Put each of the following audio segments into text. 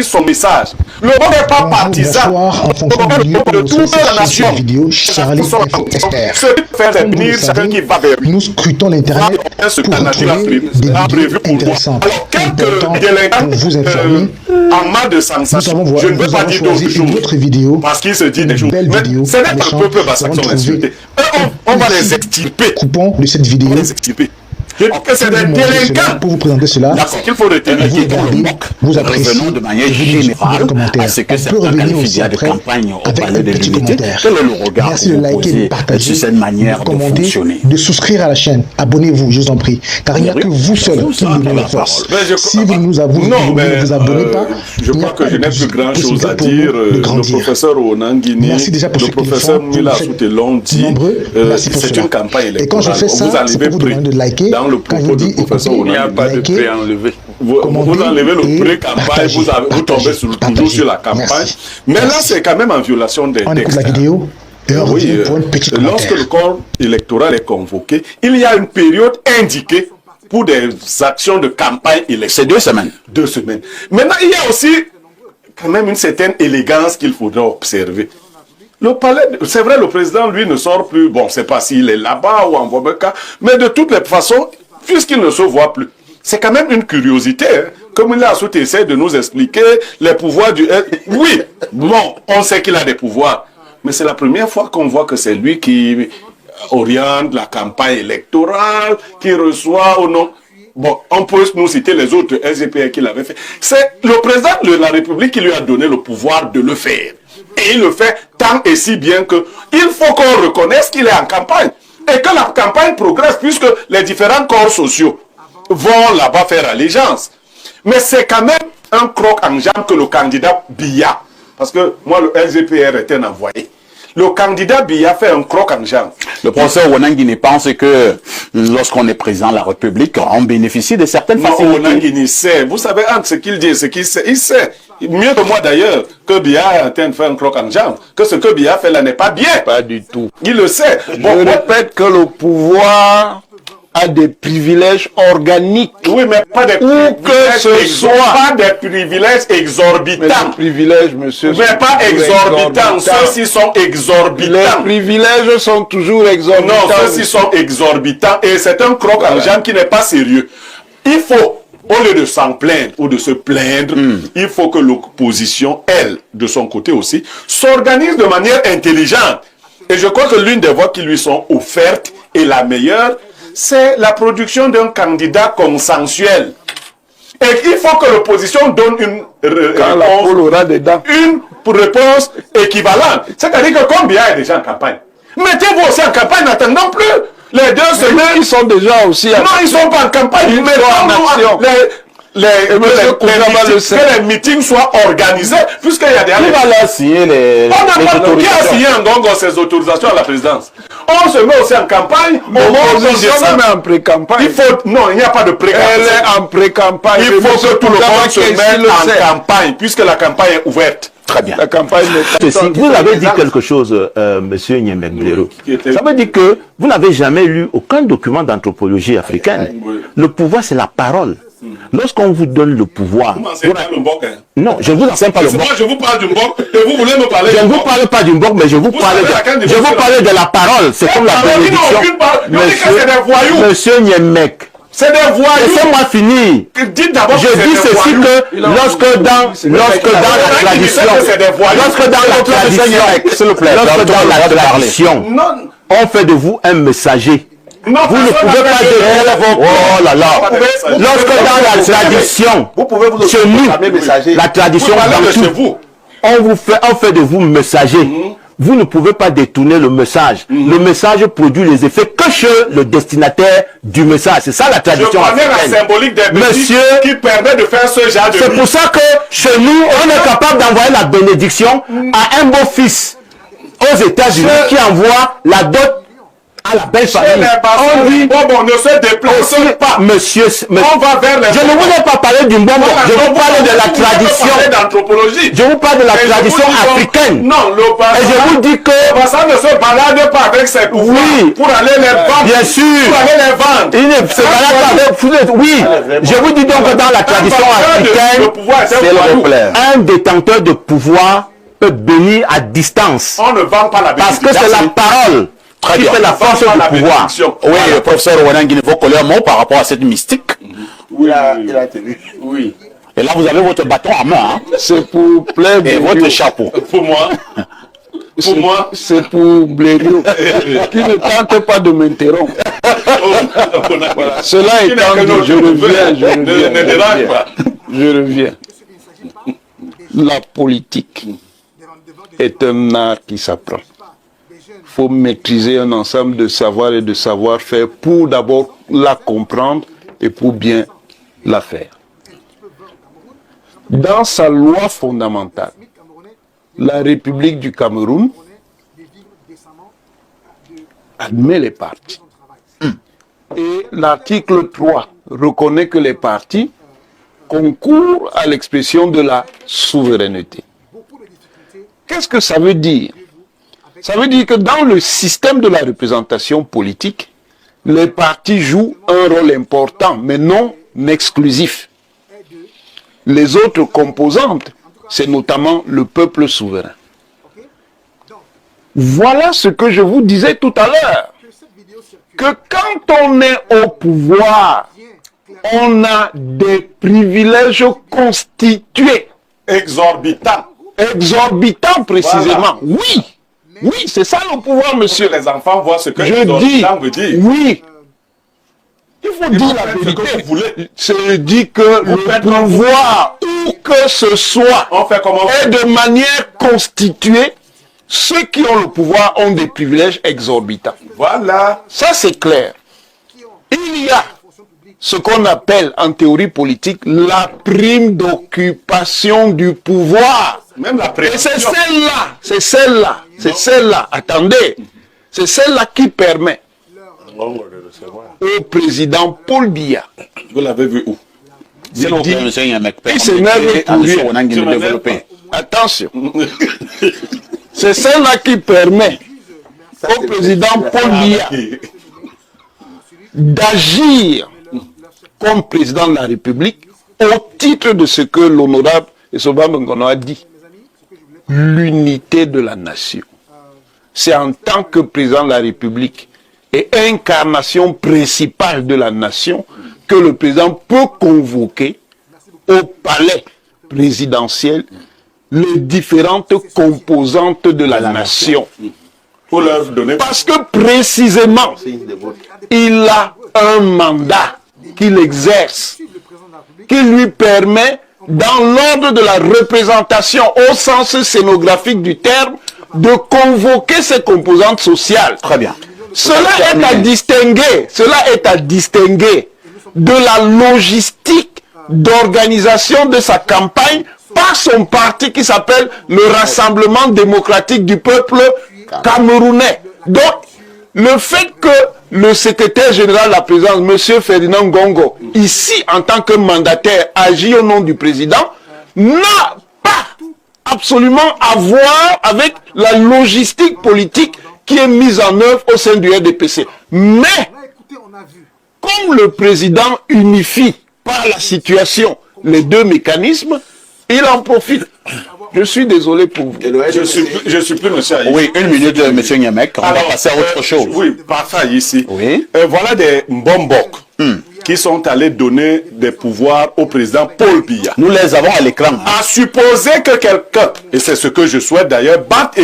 son message. Le monde n'est pas partisan. Bonsoir, en fonction de toute la nation. Vidéo, Charlie Expert. Celui qui fait venir chacun qui va vers lui. Nous scrutons l'internet pour trouver des vidéos intéressantes, importantes pour vous informer. En mal de sensation, je ne veux pas dire d'autres choses. Parce qu'il se dit des choses. Mais ce n'est pas le peuple bassaxon insulté. On va les extirper. Coupons de cette vidéo. Je dis que c'est des délinquants. Pour vous présenter cela, qu'il faut retenir. vous regardez, vous appréciez, de manière générale à ce que certains qualifient de campagne au palais de l'unité. Quel est le regard Merci de liker, de partager, sur cette manière de de commenter, fonctionner? de souscrire à la chaîne. Abonnez-vous, je vous en prie. Car il n'y a que vous seul qui nous donnez la force. Si vous ne vous abonnez pas, je crois que je n'ai plus grand chose à dire. Le professeur Onangini, le professeur Mila Soutelon dit c'est une campagne électorale. Et quand je fais ça, c'est pour vous demander de liker. Dans le propos du professeur Onangini, il n'y a pas de pré enlevé. Vous enlevez le pré-campagne, vous tombez toujours sur la campagne. Mais là, c'est quand même en violation des textes. On écoute la vidéo. Oui, lorsque le corps électoral est convoqué, il y a une période indiquée pour des actions de campagne électorale. C'est 2 semaines. 2 semaines. Maintenant, il y a aussi quand même une certaine élégance qu'il faudra observer. Le palais, c'est vrai, le président, lui, ne sort plus. Bon, c'est pas s'il est là-bas ou en Wabeka, mais de toutes les façons, puisqu'il ne se voit plus. C'est quand même une curiosité, hein. Comme il a essaie de nous expliquer les pouvoirs du... Oui, bon, on sait qu'il a des pouvoirs. Mais c'est la première fois qu'on voit que c'est lui qui oriente la campagne électorale, qui reçoit ou non. Bon, on peut nous citer les autres SGPR qu'il avait fait. C'est le président de la République qui lui a donné le pouvoir de le faire. Et il le fait tant et si bien que il faut qu'on reconnaisse qu'il est en campagne. Et que la campagne progresse puisque les différents corps sociaux vont là-bas faire allégeance. Mais c'est quand même un croc en jambe que le candidat Biya, parce que moi le SGPR était un envoyé, le candidat Biya fait un croc en jambe. Le professeur Onangini pense que lorsqu'on est président de la République, on bénéficie de certaines facilités. Onangini sait, vous savez, entre ce qu'il dit et ce qu'il sait, il sait, mieux que moi d'ailleurs, que Biya est en train de faire un croc en jambe, que ce que Biya fait là n'est pas bien. Pas du tout. Il le sait. Bon, je répète que le pouvoir a des privilèges organiques. Oui, mais pas des privilèges exorbitants. Mais des privilèges, monsieur. Mais pas exorbitants. Ceux-ci sont exorbitants. Les privilèges sont toujours exorbitants. Non, ceux-ci sont exorbitants. Et c'est un croc en jambe qui n'est pas sérieux. Il faut, au lieu de s'en plaindre ou de se plaindre, il faut que l'opposition, elle, de son côté aussi, s'organise de manière intelligente. Et je crois que l'une des voies qui lui sont offertes et la meilleure, c'est la production d'un candidat consensuel. Et il faut que l'opposition donne une réponse équivalente. C'est-à-dire que combien est déjà en campagne? Mettez-vous aussi en campagne, n'attendons plus les 2 semaines. Ils sont déjà aussi en campagne. Non, ils ne sont pas en campagne. Ils sont en action. Que les meetings soient organisés, puisqu'il y a des... Qui va leur signer les autorisations? Qui a signé en ces autorisations à la présidence? On se met aussi en campagne. L'opposition se met en pré-campagne. Non, il n'y a pas de pré-campagne. Elle est en pré-campagne. Il faut que tout le monde se mette en campagne, puisque la campagne est ouverte. Très bien. La campagne vous avez dit quelque chose, monsieur Nyembengblero. Ça veut dire que vous n'avez jamais lu aucun document d'anthropologie africaine. Le pouvoir, c'est la parole. Lorsqu'on vous donne le pouvoir... Non, je ne vous enseigne pas le Mbok. Moi, je vous parle du Mbok et vous voulez me parler du Mbok. Je ne vous parle pas du Mbok, mais je vous parle de la parole. C'est comme la bénédiction. Monsieur Nyemek. C'est des voyous. Laissez-moi finir. Dites d'abord je dis ceci que lorsque dans la tradition, on fait de vous un messager. Non, vous ne pouvez pas devenir vos... Oh là là. Lorsque dans la tradition, chez nous, la tradition on fait de vous messager. Vous ne pouvez pas détourner le message. Le message produit les effets que chez le destinataire du message. C'est ça la tradition africaine. La symbolique des monsieur qui permet de faire ce genre de... C'est pour ça que chez nous, on est capable d'envoyer la bénédiction à un beau-fils aux États-Unis qui envoie la dot à la belle famille. On dit, bon, ne se déplace pas. Monsieur, on va vers les... Je ne vous ai pas parlé du Mbombo, je vous parle de la tradition. Je vous parle de la tradition africaine. Non, le passage, et je vous dis que... Le passage ne se balade pas avec ses pouvoirs pour aller les vendre. Bien sûr. Pour aller les vendre. Il ne se balade pas avec... Oui, je vous dis donc que dans la tradition africaine, c'est le reflet. Un détenteur de pouvoir peut bénir à distance. On ne vend pas la bénédiction. Parce que c'est la parole qui fait la force du pouvoir. Oui, le professeur Wanangini, vous collez un mot par rapport à cette mystique. Oui, il a tenu. Oui. Et là, vous avez votre bâton à main. Hein? C'est pour plaire. Et votre chapeau. Pour moi. Pour moi. C'est pour Blériot, qui ne tente pas de m'interrompre. Voilà. Cela étant dit, je reviens. La politique est un art qui s'apprend. Il faut maîtriser un ensemble de savoirs et de savoir-faire pour d'abord la comprendre et pour bien la faire. Dans sa loi fondamentale, la République du Cameroun admet les partis. Et l'article 3 reconnaît que les partis concourent à l'expression de la souveraineté. Qu'est-ce que ça veut dire? Ça veut dire que dans le système de la représentation politique, les partis jouent un rôle important, mais non exclusif. Les autres composantes, c'est notamment le peuple souverain. Voilà ce que je vous disais tout à l'heure, que quand on est au pouvoir, on a des privilèges constitués. Exorbitants. Exorbitants, précisément. Voilà. Oui. Oui, c'est ça le pouvoir, monsieur. Les enfants voient ce que je dis. Veut dire. Oui. Il faut dire la vérité. C'est dit que le pouvoir, où que ce soit, est de manière constituée. Ceux qui ont le pouvoir ont des privilèges exorbitants. Voilà. Ça, c'est clair. Il y a ce qu'on appelle en théorie politique la prime d'occupation du pouvoir. Même la et c'est celle-là, attendez, c'est celle-là qui permet au président Paul Biya. Vous l'avez vu où? Il s'énerve pour rien. Attention. C'est celle-là qui permet au président Paul Biya d'agir comme président de la République au titre de ce que l'honorable Essoba Ngono a dit. L'unité de la nation. C'est en tant que président de la République et incarnation principale de la nation que le président peut convoquer au palais présidentiel les différentes composantes de la nation. Pour leur donner... Parce que précisément, il a un mandat qu'il exerce, qui lui permet, dans l'ordre de la représentation, au sens scénographique du terme, de convoquer ses composantes sociales. Très bien. Cela est à distinguer de la logistique d'organisation de sa campagne par son parti qui s'appelle le Rassemblement démocratique du peuple camerounais. Donc, le fait que le secrétaire général de la présidence, M. Ferdinand Gongo, ici en tant que mandataire, agit au nom du président, n'a pas absolument à voir avec la logistique politique qui est mise en œuvre au sein du RDPC. Mais, comme le président unifie par la situation les deux mécanismes, il en profite. Je suis désolé pour vous. Je suis plus monsieur Aïssi. Oui, une minute, monsieur Nyamek. On va passer à autre chose. Oui, parfait ici. Oui. Voilà des Mbombok qui sont allés donner des pouvoirs au président Paul Biya. Nous les avons à l'écran. À supposer que quelqu'un, et c'est ce que je souhaite d'ailleurs, batte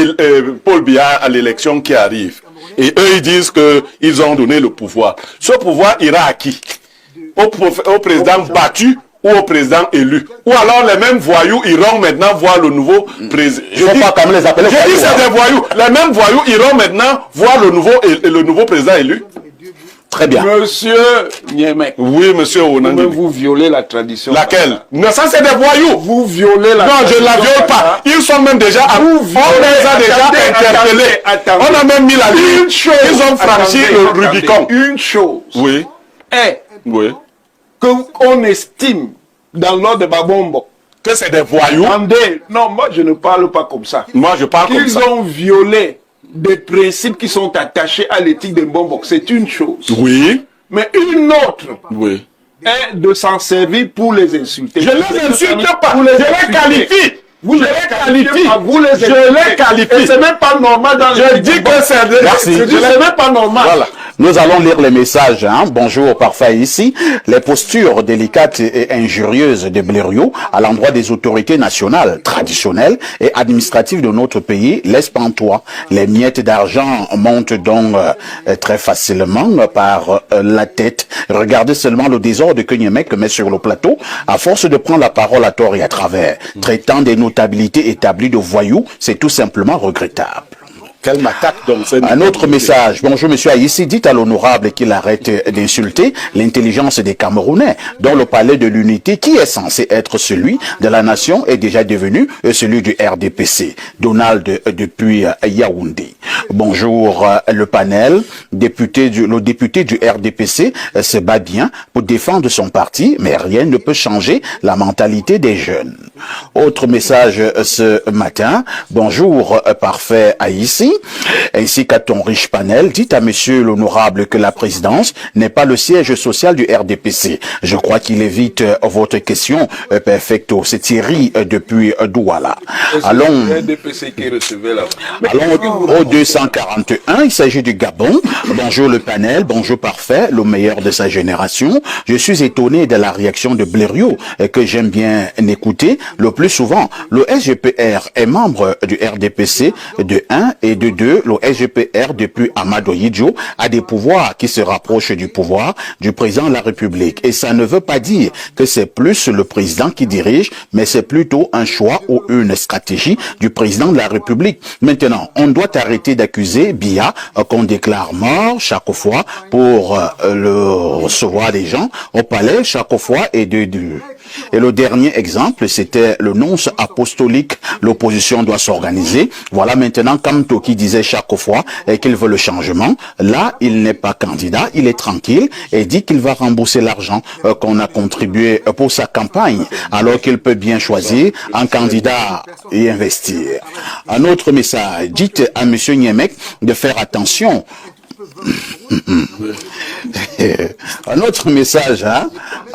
Paul Biya à l'élection qui arrive. Et eux, ils disent qu'ils ont donné le pouvoir. Ce pouvoir ira à qui? Au président battu ou au président élu. Ou alors les mêmes voyous iront maintenant voir le nouveau président. Je ne pas comme les appeler voyous. Je dis c'est des voyous. Les mêmes voyous iront maintenant voir le nouveau président élu. Très bien. Monsieur Nyemek. Oui, monsieur Wanangini. Vous violez la tradition. Laquelle? Non, ça c'est des voyous. Vous violez la tradition. Non, je ne la viole pas. Ils ils sont même déjà... on les a déjà interpellés. On a même mis la ligne. Ils ont franchi le Rubicon. Une chose Oui. est Oui. qu'on estime dans l'ordre de Babombo. Que c'est des voyous. Attendez, non, moi je ne parle pas comme ça. Moi je parle comme ça. Qu'ils ont violé des principes qui sont attachés à l'éthique de Mbombo, c'est une chose. Oui. Mais une autre Oui. est de s'en servir pour les insulter. Je les insulte pas. Je les qualifie. Vous les qualifiez. Je les qualifie. Et c'est même pas normal dans Je dis que c'est... Merci. C'est même pas normal. Voilà. Nous allons lire les messages. Bonjour, parfait ici. Les postures délicates et injurieuses de Blériot à l'endroit des autorités nationales, traditionnelles et administratives de notre pays laissent pantois. Les miettes d'argent montent donc très facilement par la tête. Regardez seulement le désordre que Niemek met sur le plateau à force de prendre la parole à tort et à travers. Traitant des notabilités établies de voyous, c'est tout simplement regrettable. Quelle m'attaque donc. Un autre message. Bonjour monsieur Aïssi, dites à l'honorable qu'il arrête d'insulter l'intelligence des Camerounais, dont le palais de l'unité, qui est censé être celui de la nation, est déjà devenu celui du RDPC. Donald depuis Yaoundé. Bonjour le panel. Le député du RDPC se bat bien pour défendre son parti, mais rien ne peut changer la mentalité des jeunes. Autre message ce matin. Bonjour parfait Aïssi. Ainsi qu'à ton riche panel, dites à monsieur l'honorable que la présidence n'est pas le siège social du RDPC. Je crois qu'il évite votre question perfecto. C'est Thierry depuis Douala. Allons au 241, il s'agit du Gabon. Bonjour le panel, bonjour parfait, le meilleur de sa génération. Je suis étonné de la réaction de Blériot que j'aime bien écouter le plus souvent. Le SGPR est membre du RDPC de 1 et de 2. Le SGPR depuis Amadou Yidjo a des pouvoirs qui se rapprochent du pouvoir du président de la République. Et ça ne veut pas dire que c'est plus le président qui dirige, mais c'est plutôt un choix ou une stratégie du président de la République. Maintenant, on doit arrêter d'accuser Biya qu'on déclare mort chaque fois pour le recevoir des gens au palais chaque fois et Et le dernier exemple, c'était le nonce apostolique. L'opposition doit s'organiser. Voilà maintenant Kamto qui disait chaque fois qu'il veut le changement. Là, il n'est pas candidat, il est tranquille et dit qu'il va rembourser l'argent qu'on a contribué pour sa campagne, alors qu'il peut bien choisir un candidat et investir. Un autre message, dites à monsieur Niemek de faire attention. Un autre message,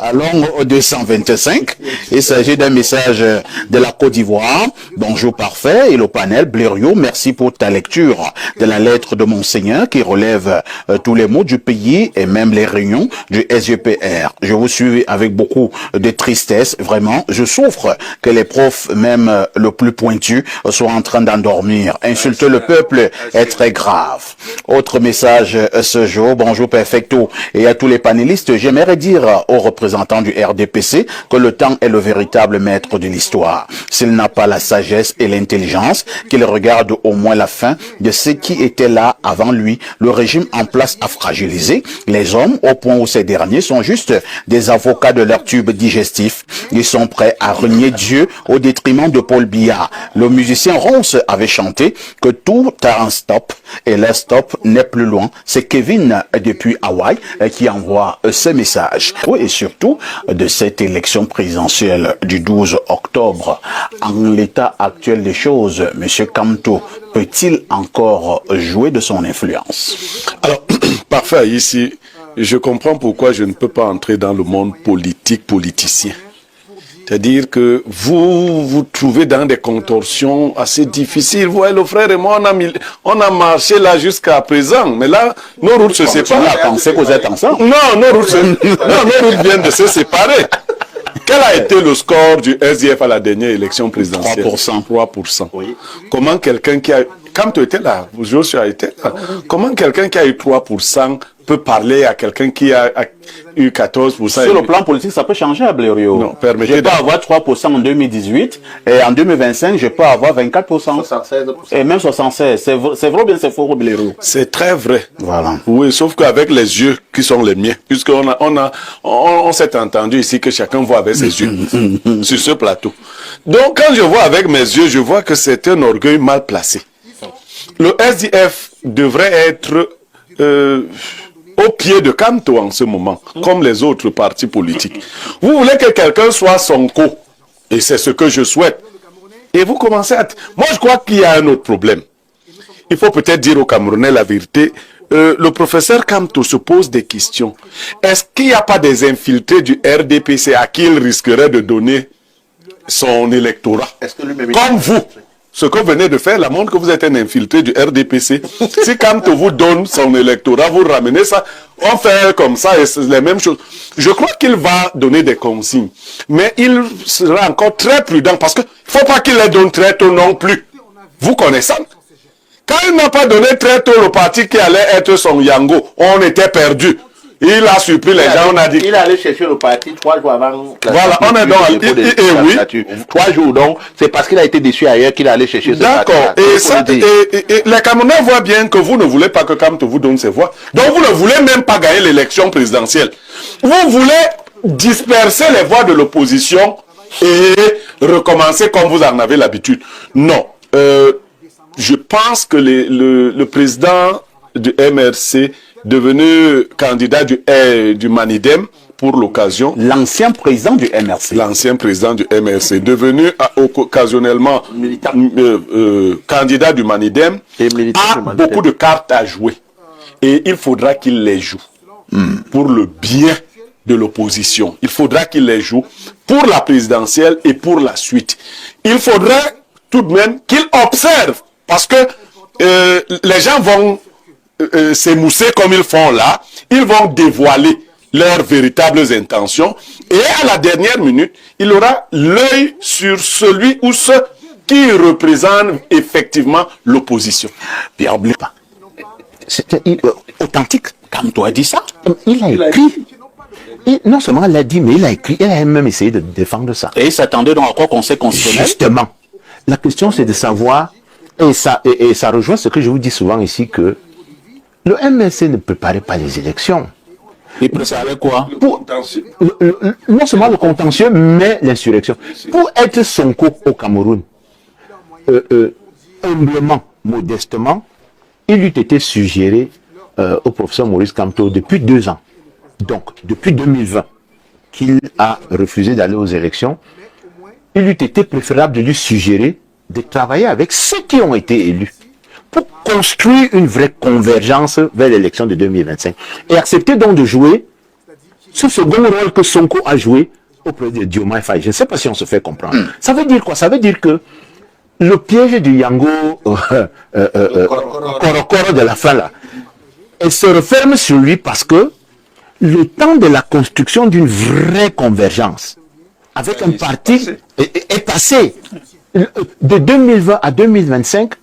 allons au 225. Il s'agit d'un message de la Côte d'Ivoire. Bonjour parfait et le panel. Blériot, merci pour ta lecture de la lettre de Monseigneur qui relève tous les mots du pays et même les réunions du SGPR. Je vous suis avec beaucoup de tristesse. Vraiment, je souffre que les profs, même le plus pointu, soient en train d'endormir. Insulter le peuple est très grave. Autre message ce jour. Bonjour perfecto et à tous les panélistes. J'aimerais dire aux représentants du RDPC que le temps est le véritable maître de l'histoire. S'il n'a pas la sagesse et l'intelligence, qu'il regarde au moins la fin de ce qui était là avant lui. Le régime en place a fragilisé les hommes au point où ces derniers sont juste des avocats de leur tube digestif. Ils sont prêts à renier Dieu au détriment de Paul Biya. Le musicien Ronce avait chanté que tout a un stop et le stop n'est plus loin. C'est Kevin depuis Hawaï qui envoie ce message. Et surtout de cette élection présidentielle du 12 octobre. En l'état actuel des choses, M. Kamto peut-il encore jouer de son influence? Alors, parfait, ici, je comprends pourquoi je ne peux pas entrer dans le monde politicien. C'est-à-dire que vous vous trouvez dans des contorsions assez difficiles. Vous voyez, le frère et moi, on a marché là jusqu'à présent. Mais là, nos routes se séparent. Pensez que vous êtes ensemble? Non, nos routes viennent de se séparer. Quel a été le score du SDF à la dernière élection présidentielle? 3%. 3%. Oui. Comment quelqu'un qui Kamto était là, Joshua était là. Comment quelqu'un qui a eu 3% peut parler à quelqu'un qui a eu 14%? Sur le plan politique, ça peut changer à Blériot. Non, permettez. Je peux avoir 3% en 2018 et en 2025, je peux avoir 24%. 76%. Et même 76%. C'est vrai ou bien c'est faux, Blériot? C'est très vrai. Voilà. Oui, sauf qu'avec les yeux qui sont les miens, puisqu'on s'est entendu ici que chacun voit avec ses yeux sur ce plateau. Donc, quand je vois avec mes yeux, je vois que c'est un orgueil mal placé. Le SDF devrait être au pied de Kamto en ce moment, comme les autres partis politiques. Vous voulez que quelqu'un soit Sonko, et c'est ce que je souhaite. Et vous commencez à... Moi, je crois qu'il y a un autre problème. Il faut peut-être dire aux Camerounais la vérité. Le professeur Kamto se pose des questions. Est-ce qu'il n'y a pas des infiltrés du RDPC à qui il risquerait de donner son électorat? Comme vous. Ce que vous venez de faire, la montre que vous êtes un infiltré du RDPC. Si Kamto vous donne son électorat, vous ramenez ça, on fait comme ça et c'est les mêmes choses. Je crois qu'il va donner des consignes. Mais il sera encore très prudent parce que il ne faut pas qu'il les donne très tôt non plus. Vous connaissez ça? Quand il n'a pas donné très tôt le parti qui allait être son Yango, on était perdu. Il a surpris les gens, on a dit... Il est allé chercher le parti 3 jours avant... Voilà, on est donc... oui. 3 jours, donc, c'est parce qu'il a été déçu ailleurs qu'il est allé chercher ce parti. D'accord, et les Camerounais voient bien que vous ne voulez pas que Kamto vous donne ses voix. Donc vous ne voulez même pas gagner l'élection présidentielle. Vous voulez disperser les voix de l'opposition et recommencer comme vous en avez l'habitude. Non, je pense que le président du MRC... devenu candidat du Manidem pour l'occasion. L'ancien président du MRC. L'ancien président du MRC, devenu occasionnellement candidat du Manidem, a beaucoup de cartes à jouer. Et il faudra qu'il les joue pour le bien de l'opposition. Il faudra qu'il les joue pour la présidentielle et pour la suite. Il faudrait tout de même qu'il observe, parce que les gens vont s'émousser comme ils font là, ils vont dévoiler leurs véritables intentions et à la dernière minute, il aura l'œil sur celui ou ceux qui représentent effectivement l'opposition. Pierre Blépin, c'était authentique. Kamto a dit ça. Il a écrit. Et non seulement il l'a dit, mais il a écrit, il a même essayé de défendre ça. Et il s'attendait donc à quoi Conseil constitutionnel? Justement. La question c'est de savoir, et ça rejoint ce que je vous dis souvent ici, que le MSC ne préparait pas les élections. Il préparait quoi? Non seulement le contentieux, mais l'insurrection. Pour être Sonko au Cameroun, humblement, modestement, il eût été suggéré au professeur Maurice Kamto depuis 2 ans. Donc, depuis 2020, qu'il a refusé d'aller aux élections, il eût été préférable de lui suggérer de travailler avec ceux qui ont été élus pour construire une vraie convergence vers l'élection de 2025. Et accepter donc de jouer ce second rôle que Sonko a joué auprès de Diomaye Faye. Je ne sais pas si on se fait comprendre. Ça veut dire quoi? Ça veut dire que le piège du Yango Korokoro de la fin là, elle se referme sur lui parce que le temps de la construction d'une vraie convergence avec un parti est passé. De 2020 à 2025,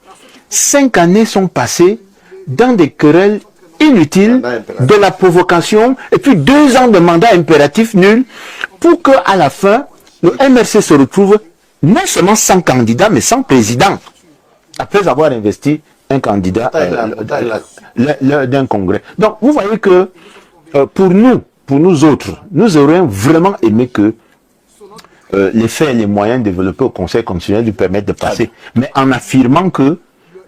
5 années sont passées dans des querelles inutiles, de la provocation, et puis 2 ans de mandat impératif nul, pour qu'à la fin, le MRC se retrouve non seulement sans candidat, mais sans président, après avoir investi un candidat d'un congrès. Donc, vous voyez que pour nous autres, nous aurions vraiment aimé que les faits et les moyens développés au Conseil constitutionnel lui permettent de passer. Mais en affirmant que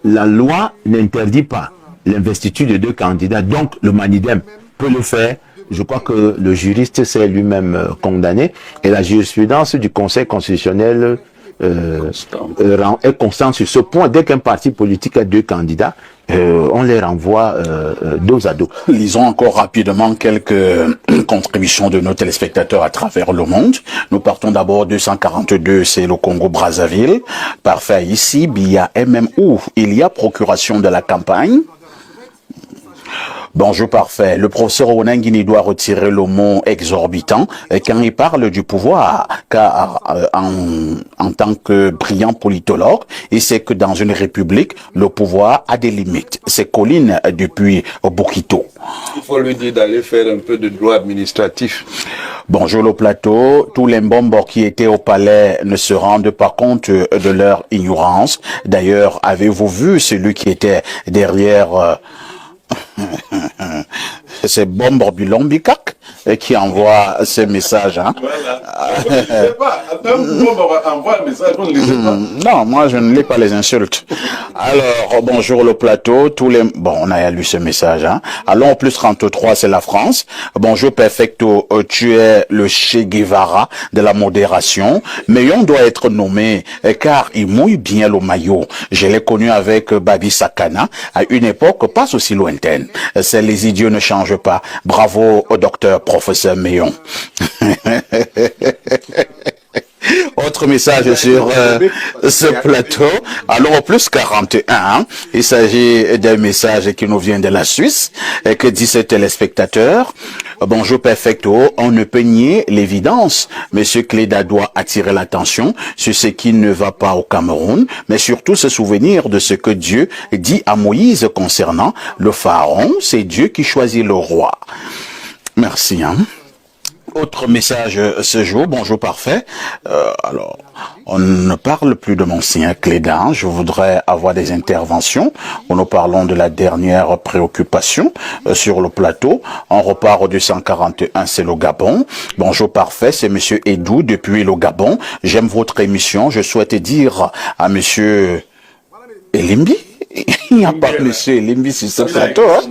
la loi n'interdit pas l'investiture de 2 candidats, donc le Manidem peut le faire. Je crois que le juriste s'est lui-même condamné et la jurisprudence du Conseil constitutionnel est constante sur ce point. Dès qu'un parti politique a 2 candidats, on les renvoie dos à dos. Lisons encore rapidement quelques contributions de nos téléspectateurs à travers le monde. Nous partons d'abord 242, c'est le Congo-Brazzaville. Parfait, ici, Bia MMO, il y a procuration de la campagne. Bonjour, parfait. Le professeur Onangini doit retirer le mot exorbitant quand il parle du pouvoir, car en tant que brillant politologue, il sait que dans une république, le pouvoir a des limites. C'est Colline depuis Bokito. Il faut lui dire d'aller faire un peu de droit administratif. Bonjour le plateau. Tous les bombes qui étaient au palais ne se rendent pas compte de leur ignorance. D'ailleurs, avez-vous vu celui qui était derrière c'est Bombo Bilombikak qui envoie ce message. Hein? Non, moi je ne lis pas les insultes. Alors, bonjour le plateau. Bon, on a lu ce message. Hein? Allons au plus 33, c'est la France. Bonjour Perfecto, tu es le Che Guevara de la modération. Mais on doit être nommé car il mouille bien le maillot. Je l'ai connu avec Babi Sakana à une époque pas aussi lointaine. C'est les idiots ne changent pas. Bravo au docteur professeur Meillon. Autre message sur ce plateau. Alors, au plus 41, il s'agit d'un message qui nous vient de la Suisse et que dit ce téléspectateur. Bonjour Perfecto, on ne peut nier l'évidence. Monsieur Cléda doit attirer l'attention sur ce qui ne va pas au Cameroun, mais surtout se souvenir de ce que Dieu dit à Moïse concernant le pharaon. C'est Dieu qui choisit le roi. Merci. Hein. Autre message ce jour, bonjour parfait. Alors, on ne parle plus de Monseigneur Cléda. Je voudrais avoir des interventions. Nous parlons de la dernière préoccupation sur le plateau. On repart au 241, c'est le Gabon. Bonjour parfait, c'est Monsieur Edou depuis le Gabon. J'aime votre émission. Je souhaite dire à Monsieur Elimbi. Il n'y a pas monsieur Limbi sur ce plateau, hein?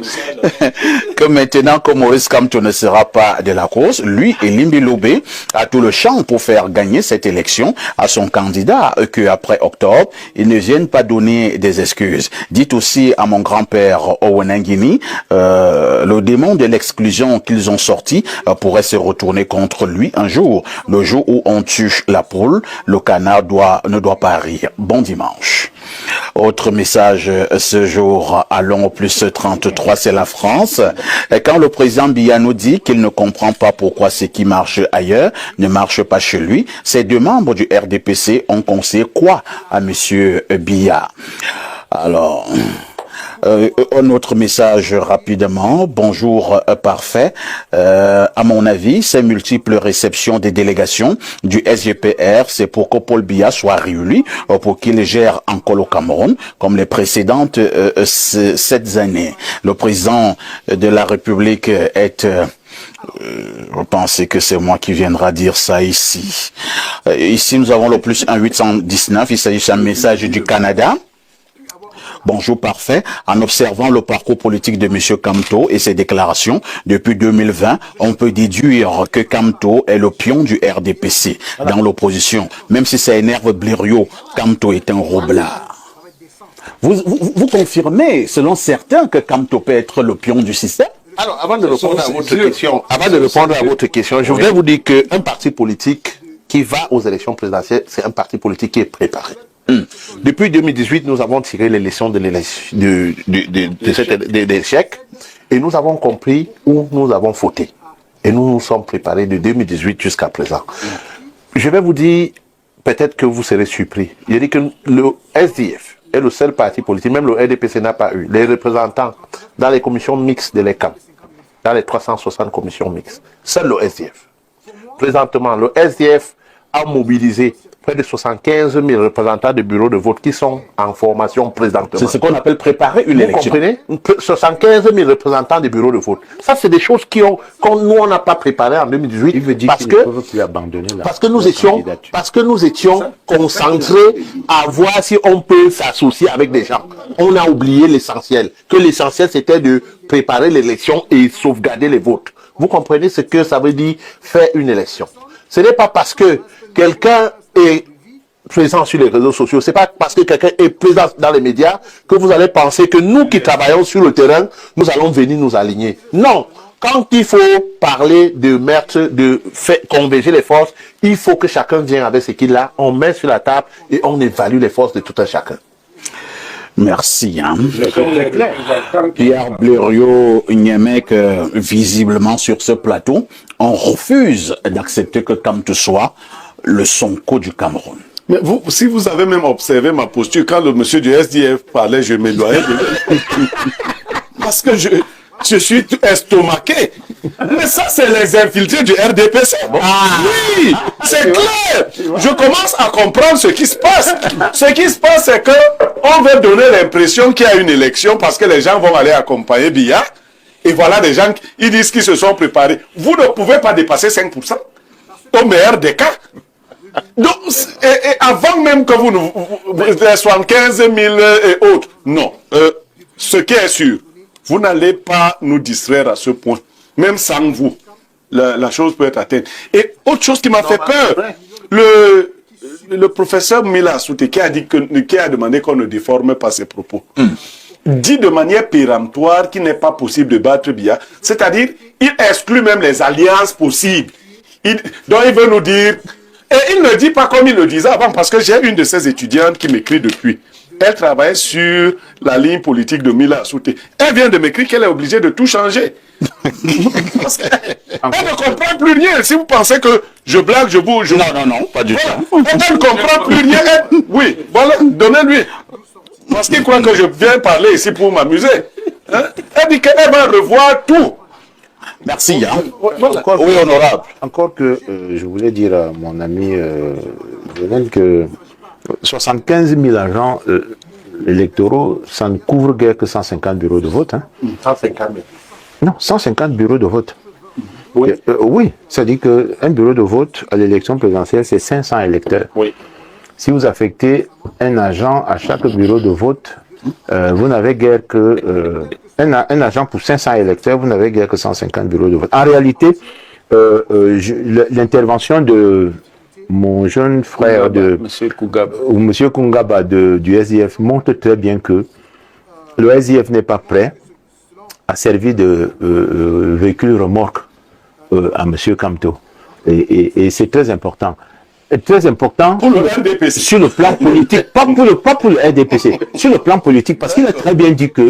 Que maintenant, comme Maurice Kamto ne sera pas de la course, lui et Limbi Loubé a tout le champ pour faire gagner cette élection à son candidat, que après octobre, ils ne viennent pas donner des excuses. Dites aussi à mon grand-père Owenangini, le démon de l'exclusion qu'ils ont sorti pourrait se retourner contre lui un jour. Le jour où on tue la poule, le canard ne doit pas rire. Bon dimanche. Autre message ce jour, allons au plus 33, c'est la France. Quand le président Biya nous dit qu'il ne comprend pas pourquoi ce qui marche ailleurs ne marche pas chez lui, ces deux membres du RDPC ont conseillé quoi à monsieur Biya? Alors... un autre message rapidement. Bonjour parfait. À mon avis, ces multiples réceptions des délégations du SGPR, c'est pour que Paul Biya soit réélu pour qu'il gère encore le Cameroun comme les précédentes 7 années. Le président de la République est... vous pensez que c'est moi qui viendra dire ça ici. Ici, nous avons le plus 1-819. Il s'agit d'un message du Canada. Bonjour parfait. En observant le parcours politique de M. Kamto et ses déclarations depuis 2020, on peut déduire que Kamto est le pion du RDPC dans l'opposition. Même si ça énerve Blériot, Kamto est un roublard. Vous confirmez, selon certains, que Kamto peut être le pion du système? Alors, avant de répondre à votre question, je voudrais vous dire qu'un parti politique qui va aux élections présidentielles, c'est un parti politique qui est préparé. Depuis 2018, nous avons tiré les leçons de l'échec et nous avons compris où nous avons fauté. Et nous nous sommes préparés de 2018 jusqu'à présent. Je vais vous dire, peut-être que vous serez surpris. Je dis que le SDF est le seul parti politique, même le RDPC n'a pas eu les représentants dans les commissions mixtes de l'ECAM, dans les 360 commissions mixtes. Seul le SDF. Présentement, le SDF a mobilisé près de 75 000 représentants de bureaux de vote qui sont en formation présentement. C'est ce qu'on appelle préparer une élection. Vous comprenez? 75 000 représentants de bureaux de vote. Ça, c'est des choses nous, on n'a pas préparé en 2018. Il veut dire parce que nous étions concentrés à voir si on peut s'associer avec des gens. On a oublié l'essentiel. Que l'essentiel, c'était de préparer l'élection et sauvegarder les votes. Vous comprenez ce que ça veut dire faire une élection? Ce n'est pas parce que quelqu'un est présent sur les réseaux sociaux, c'est pas parce que quelqu'un est présent dans les médias que vous allez penser que nous qui travaillons sur le terrain, nous allons venir nous aligner. Non, quand il faut parler de mettre, de faire converger les forces, il faut que chacun vienne avec ce qu'il a, on met sur la table et on évalue les forces de tout un chacun. Merci. Hein. Pierre Blériot Niemek, visiblement sur ce plateau, on refuse d'accepter que Kamto soit le Sonko du Cameroun. Mais vous, si vous avez même observé ma posture, quand le monsieur du SDF parlait, je m'éloignais de lui. Parce que je suis estomaqué. Mais ça, c'est les infiltrés du RDPC. Oui, c'est clair. Je commence à comprendre ce qui se passe. Ce qui se passe, c'est que on veut donner l'impression qu'il y a une élection parce que les gens vont aller accompagner Biya. Et voilà des gens, ils disent qu'ils se sont préparés. Vous ne pouvez pas dépasser 5%. Au meilleur des cas. Donc, et avant même que vous 75 000 et autres. Non. Ce qui est sûr, vous n'allez pas nous distraire à ce point. Même sans vous, la chose peut être atteinte. Et autre chose qui m'a fait peur, le professeur Mila Souté qui a demandé qu'on ne déforme pas ses propos, dit de manière péremptoire qu'il n'est pas possible de battre Biya. C'est-à-dire, il exclut même les alliances possibles. Donc il veut nous dire... Et il ne dit pas comme il le disait avant, parce que j'ai une de ses étudiantes qui m'écrit depuis. Elle travaille sur la ligne politique de Mila Souté. Elle vient de m'écrire qu'elle est obligée de tout changer. Parce qu'elle ne comprend plus rien. Si vous pensez que je blague, je bouge. Non, pas du tout. Elle ne comprend plus rien. Oui, voilà, donnez-lui. Parce qu'il croit que je viens parler ici pour m'amuser. Hein? Elle dit qu'elle va revoir tout. Merci. Hein. Oui, honorable. Encore que je voulais dire à mon ami Lionel que 75 000 agents électoraux, ça ne couvre guère que 150 bureaux de vote. Hein. 150 000. Non, 150 bureaux de vote. Oui, oui, ça dit qu'un bureau de vote à l'élection présidentielle, c'est 500 électeurs. Oui. Si vous affectez un agent à chaque bureau de vote, vous n'avez guère que... un agent pour 500 électeurs, vous n'avez guère que 150 bureaux de vote. En réalité, l'intervention de mon jeune frère, Monsieur Kungaba du SDF, montre très bien que le SDF n'est pas prêt à servir de véhicule remorque à M. Kamto. Et c'est très important. Très important pour le RDPC. Sur le plan politique, pas pour le RDPC, sur le plan politique, parce qu'il a très bien dit que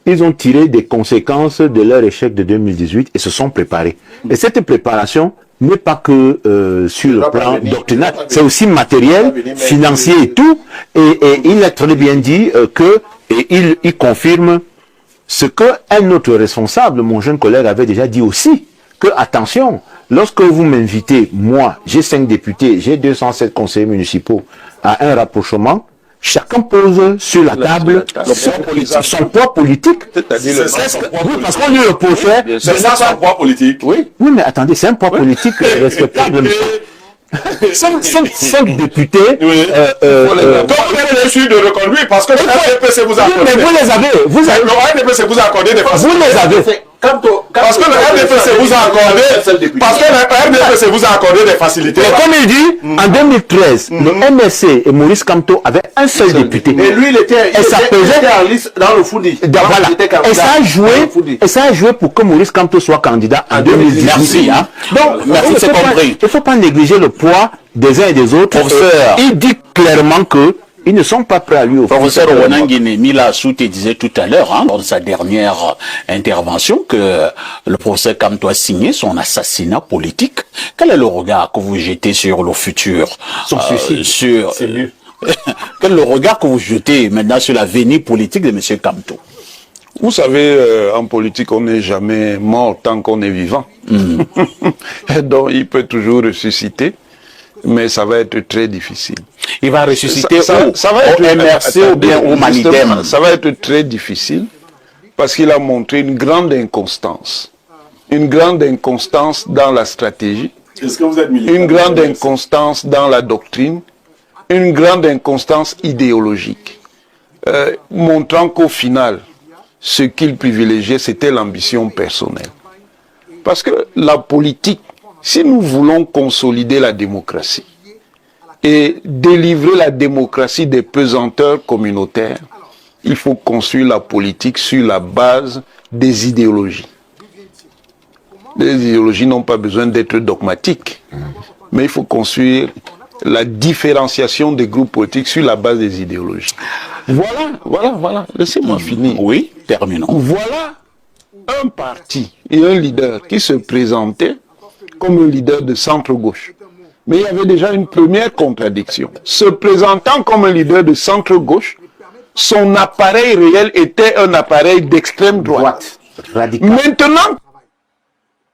ils ont tiré des conséquences de leur échec de 2018 et se sont préparés. Et cette préparation n'est pas que sur le plan doctrinal, c'est aussi matériel, financier et tout. Et il a très bien dit il confirme ce qu'un autre responsable, mon jeune collègue, avait déjà dit aussi, que attention, lorsque vous m'invitez, moi, j'ai 5 députés, j'ai 207 conseillers municipaux, à un rapprochement, chacun pose sur la table son poids politique. Oui, parce qu'on lui reprochait... C'est ça son poids politique. Oui, mais attendez, c'est un poids politique respectable. 5 députés... Donc vous êtes sûr de reconduire parce que le RDPC vous a accordé. Mais vous les avez. Le RDPC vous a accordé des facilités. Vous les avez. Parce que le RDPC vous a accordé. Parce que le RDPC vous a accordé des facilités. Mais comme il dit, en 2013, le MSC et Maurice Kamto avaient un seul député. Et lui, il était en liste dans le Foudi. Voilà. Et ça a joué pour que Maurice Kamto soit candidat en 2010. Merci. Hein. Donc, merci, c'est compris. Il ne faut pas négliger le poids des uns et des autres. Professeur. Il dit clairement que ils ne sont pas prêts à lui offrir. Professeur Wanangine, Mila Souté disait tout à l'heure, dans sa dernière intervention, que le professeur Kamto a signé son assassinat politique. Quel est le regard que vous jetez sur le futur? Son suicide. C'est mieux. Quel est le regard que vous jetez maintenant sur l'avenir politique de M. Kamto? Vous savez, en politique, on n'est jamais mort tant qu'on est vivant. Donc, il peut toujours ressusciter, mais ça va être très difficile. Il va ressusciter ça va être, au MRC ou bien au Manidem. Ça va être très difficile parce qu'il a montré une grande inconstance. Une grande inconstance dans la stratégie. Est-ce que vous êtes militant? Une grande inconstance dans la doctrine. Une grande inconstance idéologique. Montrant qu'au final, ce qu'il privilégiait, c'était l'ambition personnelle. Parce que la politique, si nous voulons consolider la démocratie et délivrer la démocratie des pesanteurs communautaires, il faut construire la politique sur la base des idéologies. Les idéologies n'ont pas besoin d'être dogmatiques, mais il faut construire la différenciation des groupes politiques sur la base des idéologies. Voilà. Laissez-moi finir. Oui, terminons. Voilà un parti et un leader qui se présentait comme un leader de centre-gauche. Mais il y avait déjà une première contradiction. Se présentant comme un leader de centre-gauche, son appareil réel était un appareil d'extrême droite. Radical. Maintenant,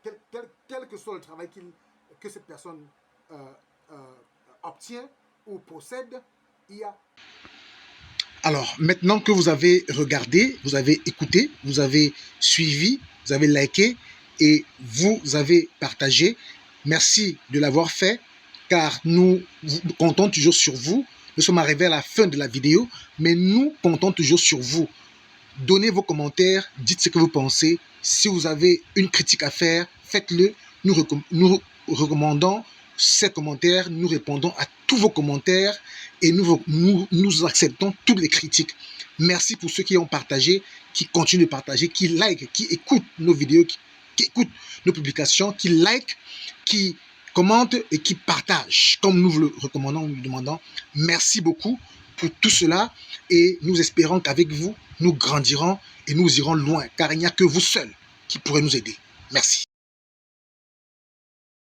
quel que soit le travail que cette personne obtient ou possède, il y a... Alors, maintenant que vous avez regardé, vous avez écouté, vous avez suivi, vous avez liké et vous avez partagé, merci de l'avoir fait, car nous comptons toujours sur vous. Nous sommes arrivés à la fin de la vidéo, mais nous comptons toujours sur vous. Donnez vos commentaires, dites ce que vous pensez. Si vous avez une critique à faire, faites-le. Nous recommandons ces commentaires, nous répondons à tous vos commentaires et nous acceptons toutes les critiques. Merci pour ceux qui ont partagé, qui continuent de partager, qui like, qui écoutent nos vidéos, qui écoutent nos publications, qui like, qui commentent et qui partagent, comme nous vous le recommandons, nous le demandons. Merci beaucoup pour tout cela et nous espérons qu'avec vous, nous grandirons et nous irons loin, car il n'y a que vous seuls qui pourrez nous aider. Merci.